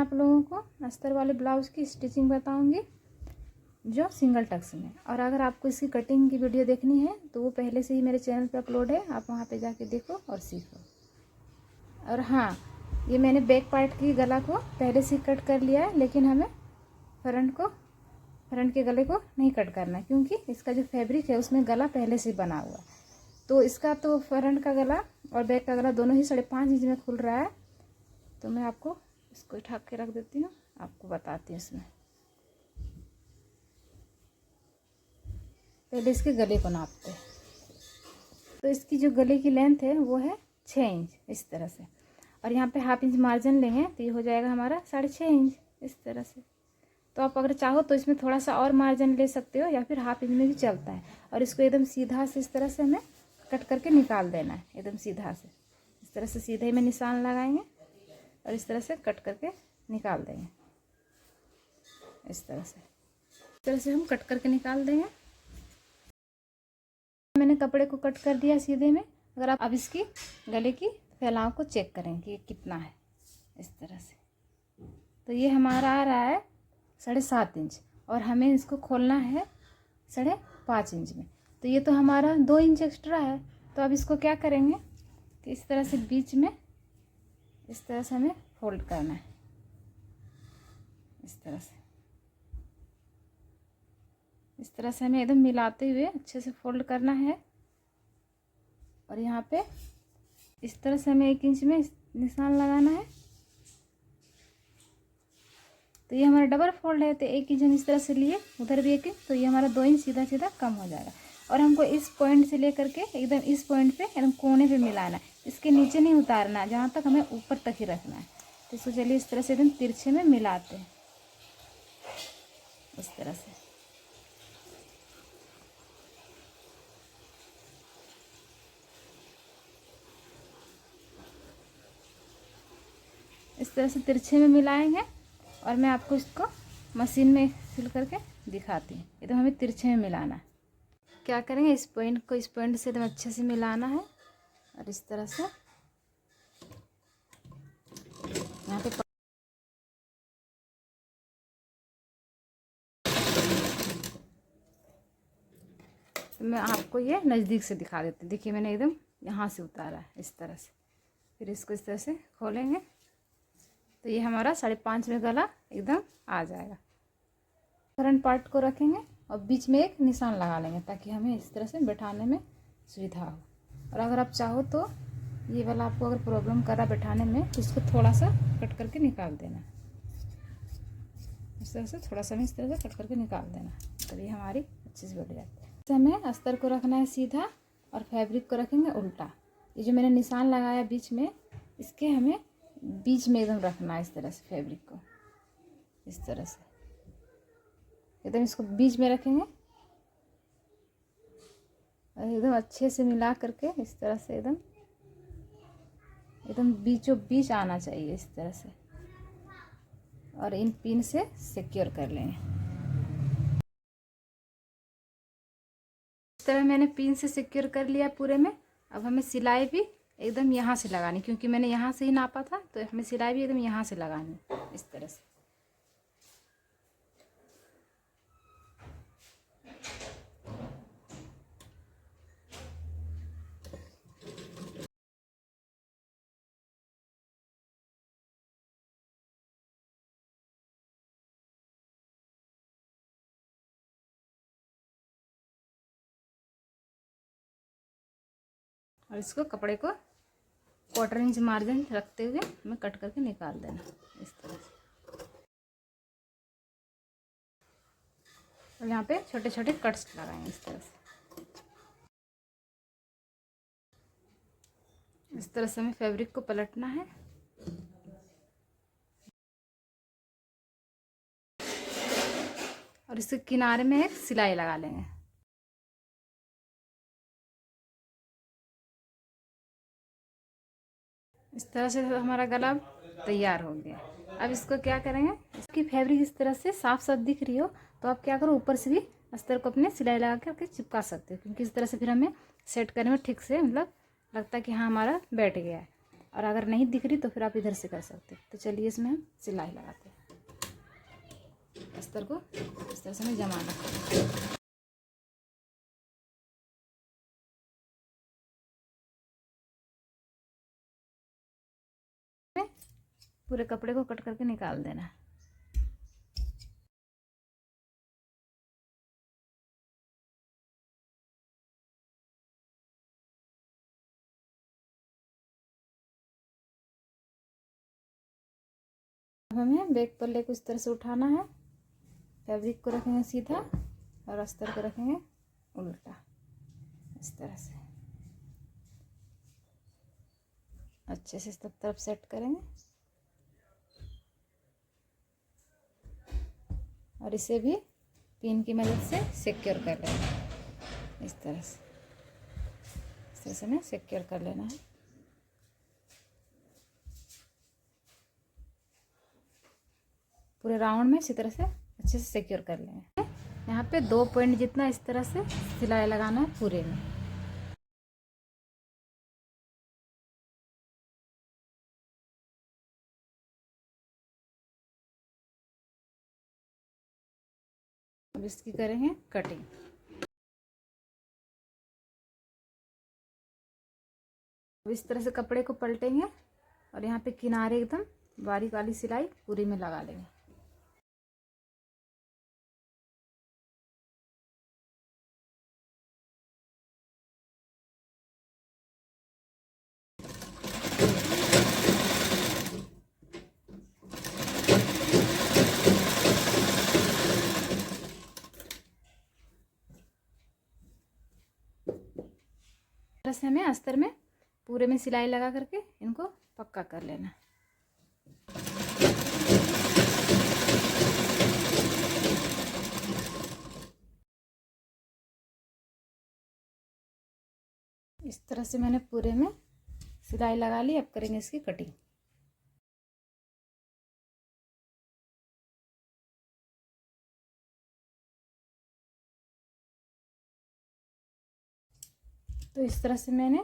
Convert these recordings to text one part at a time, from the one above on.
आप लोगों को अस्तर वाले ब्लाउज़ की स्टिचिंग बताऊंगी जो सिंगल टक्स में। और अगर आपको इसकी कटिंग की वीडियो देखनी है तो वो पहले से ही मेरे चैनल पे अपलोड है, आप वहाँ पे जाके देखो और सीखो। और हाँ, ये मैंने बैक पार्ट की गला को पहले से कट कर लिया है, लेकिन हमें फ्रंट के गले को नहीं कट करना है, क्योंकि इसका जो फैब्रिक है उसमें गला पहले से बना हुआ है। तो इसका तो फ्रंट का गला और बैक का गला दोनों ही 5.5 इंच में खुल रहा है। तो मैं आपको इसको ढक के रख देती हूँ, आपको बताती हूँ इसमें। पहले इसके गले को नापते हैं। तो इसकी जो गले की लेंथ है वो है 6 इंच इस तरह से, और यहाँ पे 1/2 इंच मार्जिन लेंगे तो ये हो जाएगा हमारा 6.5 इंच इस तरह से। तो आप अगर चाहो तो इसमें थोड़ा सा और मार्जिन ले सकते हो, या फिर 1/2 इंच में भी चलता है। और इसको एकदम सीधा से इस तरह से हमें कट करके निकाल देना है, एकदम सीधा से इस तरह से सीधे में निशान लगाएंगे और इस तरह से कट करके निकाल देंगे। इस तरह से हम कट करके निकाल देंगे। मैंने कपड़े को कट कर दिया सीधे में। अगर आप अब इसकी गले की फैलाव को चेक करें कि कितना है इस तरह से, तो ये हमारा आ रहा है 7.5 इंच, और हमें इसको खोलना है 5.5 इंच में। तो ये तो हमारा 2 इंच एक्स्ट्रा है। तो अब इसको क्या करेंगे कि इस तरह से बीच में इस तरह से हमें फोल्ड करना है, इस तरह से हमें एकदम मिलाते हुए अच्छे से फोल्ड करना है। और यहाँ पे इस तरह से हमें 1 इंच में निशान लगाना है। तो ये हमारा डबल फोल्ड है, तो 1 इंच हम इस तरह से लिए, उधर भी 1 इंच, तो ये हमारा 2 इंच सीधा सीधा कम हो जाएगा। और हमको इस पॉइंट से लेकर के एकदम इस पॉइंट पे एकदम कोने पे मिलाना है, इसके नीचे नहीं उतारना, जहाँ तक हमें ऊपर तक ही रखना है। तो इसको चलिए इस तरह से एकदम तिरछे में मिलाते हैं, इस तरह से। इस तरह से तिरछे में मिलाएंगे, और मैं आपको इसको मशीन में सिल करके दिखाती हूँ। एकदम हमें तिरछे में मिलाना है। क्या करेंगे, इस पॉइंट को इस पॉइंट से एकदम अच्छे से मिलाना है, और इस तरह से यहाँ पे तो मैं आपको ये नज़दीक से दिखा देती हूँ। देखिए मैंने एकदम यहाँ से उतारा है इस तरह से। फिर इसको इस तरह से खोलेंगे तो ये हमारा 5.5 में गला एकदम आ जाएगा। फ्रंट पार्ट को रखेंगे और बीच में एक निशान लगा लेंगे, ताकि हमें इस तरह से बैठाने में सुविधा हो। और अगर आप चाहो तो ये वाला आपको अगर प्रॉब्लम कर रहा बैठाने में, तो इसको थोड़ा सा कट करके निकाल देना, इस तरह से थोड़ा सा इस तरह से कट करके निकाल देना, तो ये हमारी अच्छे से बैठ जाती है। तो हमें अस्तर को रखना है सीधा और फैब्रिक को रखेंगे उल्टा। ये जो मैंने निशान लगाया बीच में, इसके हमें बीच में एकदम रखना है इस तरह से फैब्रिक को, इस तरह से एकदम इसको बीच में रखेंगे और एकदम अच्छे से मिला करके इस तरह से एकदम बीचों बीच आना चाहिए इस तरह से, और इन पिन से सिक्योर कर लेंगे। इस तरह मैंने पिन से सिक्योर कर लिया पूरे में। अब हमें सिलाई भी एकदम यहाँ से लगानी, क्योंकि मैंने यहाँ से ही नापा था, तो हमें सिलाई भी एकदम यहाँ से लगानी इस तरह से। और इसको कपड़े को 1/4 इंच मार्जिन रखते हुए हमें कट करके निकाल देना इस तरह से। और यहाँ पे छोटे छोटे कट्स लगाएंगे इस तरह से। इस तरह से हमें फैब्रिक को पलटना है। और इसके किनारे में एक सिलाई लगा लेंगे। इस तरह से हमारा गला तैयार हो गया। अब इसको क्या करेंगे, इसकी फैब्रिक इस तरह से साफ साफ दिख रही हो तो आप क्या करो, ऊपर से भी अस्तर को अपने सिलाई लगा करके चिपका सकते हो, क्योंकि इस तरह से फिर हमें सेट करने में ठीक से मतलब लगता है कि हाँ हमारा बैठ गया है। और अगर नहीं दिख रही तो फिर आप इधर से कर सकते हैं। तो चलिए इसमें हम सिलाई लगाते हैं। अस्तर को इस तरह से मैं जमा रखूँगी। पूरे कपड़े को कट करके निकाल देना है। हमें बैक पल्ले को इस तरह से उठाना है, फैब्रिक को रखेंगे सीधा और अस्तर को रखेंगे उल्टा इस तरह से। अच्छे से सब तरफ सेट करेंगे और इसे भी पिन की मदद से सिक्योर कर लेंगे इस तरह से। इस तरह से हमें सिक्योर कर लेना है। पूरे राउंड में इसी तरह से अच्छे से सिक्योर कर लेंगे। यहाँ पे 2 पॉइंट जितना इस तरह से सिलाई लगाना है पूरे में। अब इसकी करेंगे कटिंग। अब इस तरह से कपड़े को पलटेंगे और यहाँ पे किनारे एकदम बारीक वाली सिलाई पूरी में लगा लेंगे। तरह से हमें अस्तर में पूरे में सिलाई लगा करके इनको पक्का कर लेना। इस तरह से मैंने पूरे में सिलाई लगा ली। अब करेंगे इसकी कटिंग। तो इस तरह से मैंने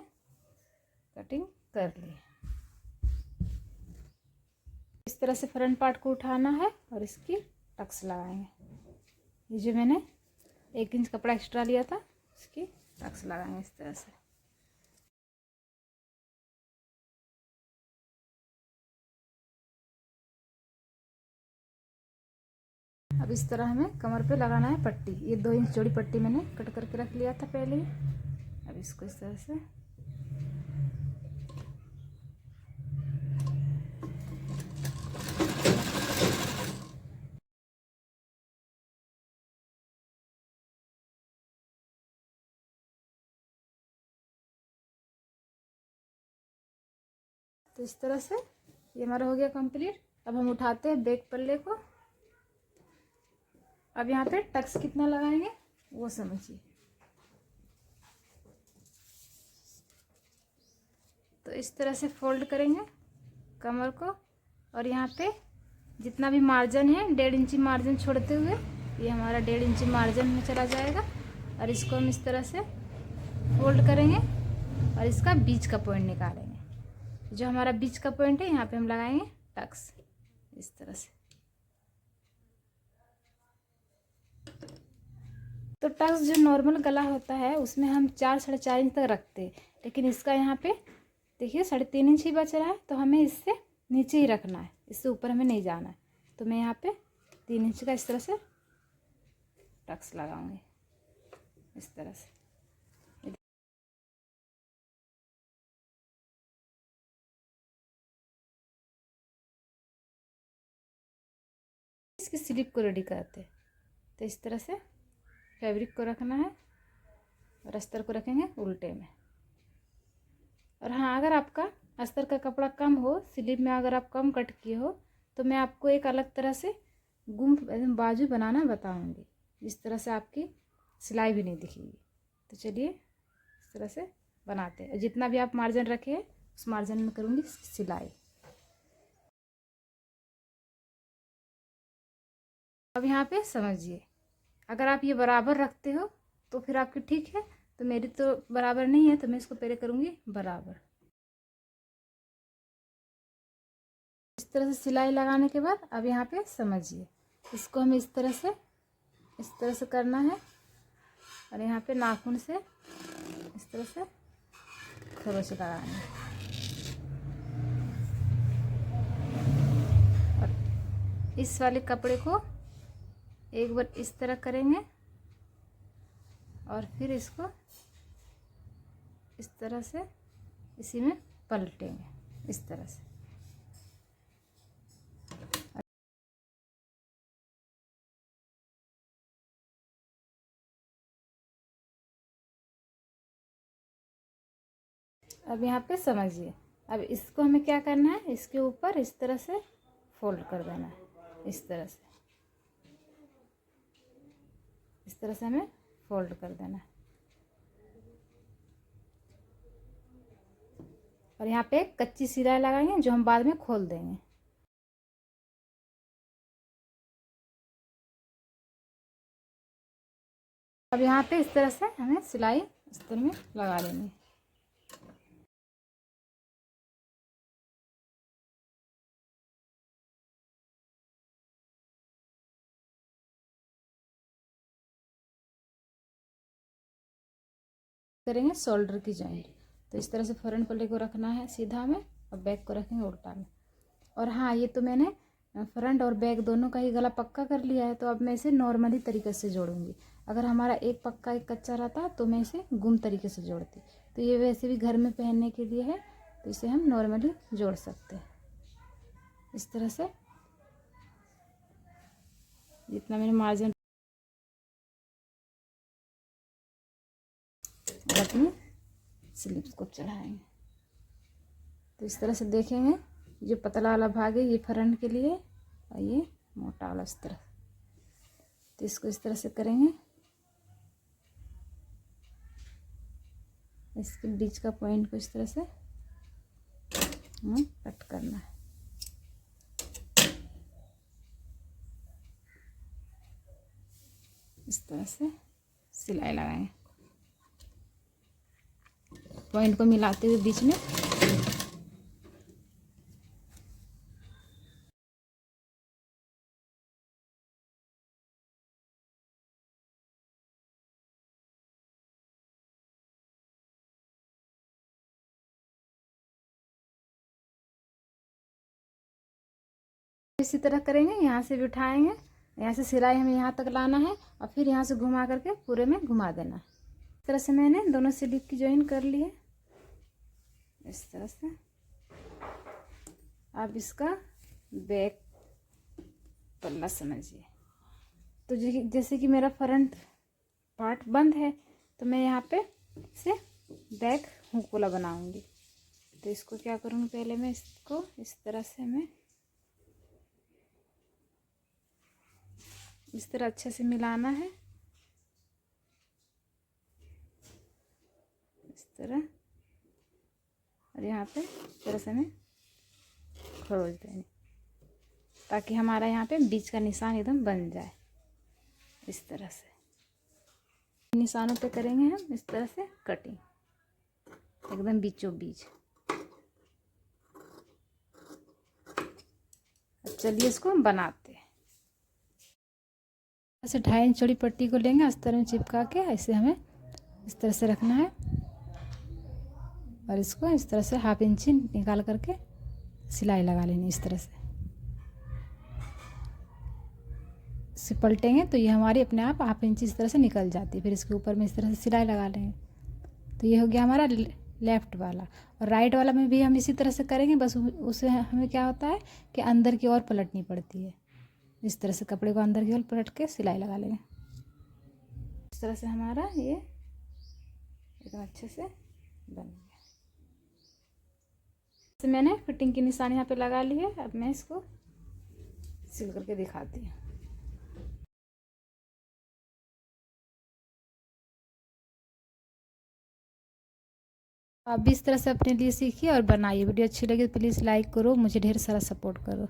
कटिंग कर ली। इस तरह से फ्रंट पार्ट को उठाना है और इसकी टक्स लगाएंगे। ये जो मैंने 1 इंच कपड़ा एक्स्ट्रा लिया था इसकी टक्स लगाएंगे इस तरह से। अब इस तरह हमें कमर पे लगाना है पट्टी। ये 2 इंच चौड़ी पट्टी मैंने कट करके रख लिया था पहले ही। अब इसको इस तरह से तो इस तरह से ये हमारा हो गया कंप्लीट। अब हम उठाते हैं बैक पल्ले को। अब यहाँ पे टक्स कितना लगाएंगे वो समझिए। तो इस तरह से फोल्ड करेंगे कमर को और यहाँ पे जितना भी मार्जिन है 1.5 इंची मार्जिन छोड़ते हुए ये हमारा 1.5 इंची मार्जिन में चला जाएगा। और इसको हम इस तरह से फोल्ड करेंगे और इसका बीच का पॉइंट निकालेंगे। जो हमारा बीच का पॉइंट है यहाँ पे हम लगाएंगे टक्स इस तरह से। तो टक्स जो नॉर्मल गला होता है उसमें हम 4 साढ़े 4 इंच तक रखते हैं, लेकिन इसका यहाँ पे देखिए 3.5 इंच ही बच रहा है। तो हमें इससे नीचे ही रखना है, इससे ऊपर हमें नहीं जाना है। तो मैं यहाँ पे 3 इंच का इस तरह से टक्स लगाऊंगी इस तरह से। इसकी स्लिप को रेडी करते हैं। तो इस तरह से फैब्रिक को रखना है और अस्तर को रखेंगे उल्टे में। और हाँ, अगर आपका अस्तर का कपड़ा कम हो, स्लीव में अगर आप कम कट किए हो तो मैं आपको एक अलग तरह से बाजू बनाना बताऊंगी, जिस तरह से आपकी सिलाई भी नहीं दिखेगी। तो चलिए इस तरह से बनाते हैं। जितना भी आप मार्जिन रखे हैं उस मार्जिन में करूँगी सिलाई। अब यहाँ पे समझिए, अगर आप ये बराबर रखते हो तो फिर आपकी ठीक है। तो मेरी तो बराबर नहीं है तो मैं इसको पहले करूँगी बराबर। इस तरह से सिलाई लगाने के बाद अब यहाँ पे समझिए, इसको हमें इस तरह से करना है और यहाँ पे नाखून से इस तरह से खरोच लगाना है। और इस वाले कपड़े को एक बार इस तरह करेंगे और फिर इसको इस तरह से इसी में पलटेंगे इस तरह से। अब यहाँ पे समझिए, अब इसको हमें क्या करना है, इसके ऊपर इस तरह से फोल्ड कर देना है, इस तरह से हमें फोल्ड कर देना है। और यहाँ पे एक कच्ची सिलाई लगाएंगे जो हम बाद में खोल देंगे। अब यहाँ पे इस तरह से हमें सिलाई इस तरह में लगा लेंगे। करेंगे शोल्डर की जॉइंट, तो इस तरह से फ्रंट पल्ले को रखना है सीधा में और बैक को रखेंगे उल्टा में। और हाँ, ये तो मैंने फ्रंट और बैक दोनों का ही गला पक्का कर लिया है, तो अब मैं इसे नॉर्मली तरीके से जोड़ूंगी। अगर हमारा एक पक्का एक कच्चा रहता तो मैं इसे गुम तरीके से जोड़ती। तो ये वैसे भी घर में पहनने के लिए है, तो इसे हम नॉर्मली जोड़ सकते हैं इस तरह से। जितना मैंने मार्जिन अपनी स्लीव्स को चढ़ाएंगे, तो इस तरह से देखेंगे जो पतला वाला भाग है ये फ्रंट के लिए और ये मोटा वाला इस तरह। तो इसको इस तरह से करेंगे, इसके बीच का पॉइंट को इस तरह से हमें कट करना है। इस तरह से सिलाई लगाएंगे, पॉइंट को मिलाते हुए बीच में। इसी तरह करेंगे, यहाँ से भी उठाएंगे, यहाँ से सिलाई हमें यहाँ तक लाना है और फिर यहाँ से घुमा करके पूरे में घुमा देना है। इस तरह से मैंने दोनों स्लीव की जॉइन कर ली है इस तरह से। अब इसका बैक पल्ला समझिए, तो जैसे कि मेरा फ्रंट पार्ट बंद है तो मैं यहाँ पे से बैक हुक वाला बनाऊंगी। तो इसको क्या करूँगी, पहले मैं इसको इस तरह से मैं इस तरह अच्छे से मिलाना है इस तरह, और यहाँ पे इस तरह से हमें खरोच देंगे ताकि हमारा यहाँ पे बीच का निशान एकदम बन जाए। इस तरह से निशानों पे करेंगे हम इस तरह से कटिंग एकदम बीचों बीच। चलिए इसको बनाते हैं। ऐसे 2.5 इंच चौड़ी पट्टी को लेंगे, अस्तर में चिपका के ऐसे हमें इस तरह से रखना है और इसको इस तरह से 1/2 इंच निकाल करके सिलाई लगा लेनी। इस तरह से इसे पलटेंगे तो ये हमारी अपने आप 1/2 इंच इस तरह से निकल जाती है। फिर इसके ऊपर में इस तरह से सिलाई लगा लेंगे, तो ये हो गया हमारा लेफ़्ट वाला। और राइट वाला में भी हम इसी तरह से करेंगे, बस उसे हमें क्या होता है कि अंदर की ओर पलटनी पड़ती है। इस तरह से कपड़े को अंदर की ओर पलट के सिलाई लगा लेंगे। इस तरह से हमारा ये एकदम अच्छे से बन गया। तो मैंने फिटिंग की निशान यहाँ पे लगा ली है। अब मैं इसको सिल करके दिखाती हूँ। आप भी इस तरह से अपने लिए सीखिए और बनाइए। वीडियो अच्छी लगी तो प्लीज़ लाइक करो, मुझे ढेर सारा सपोर्ट करो।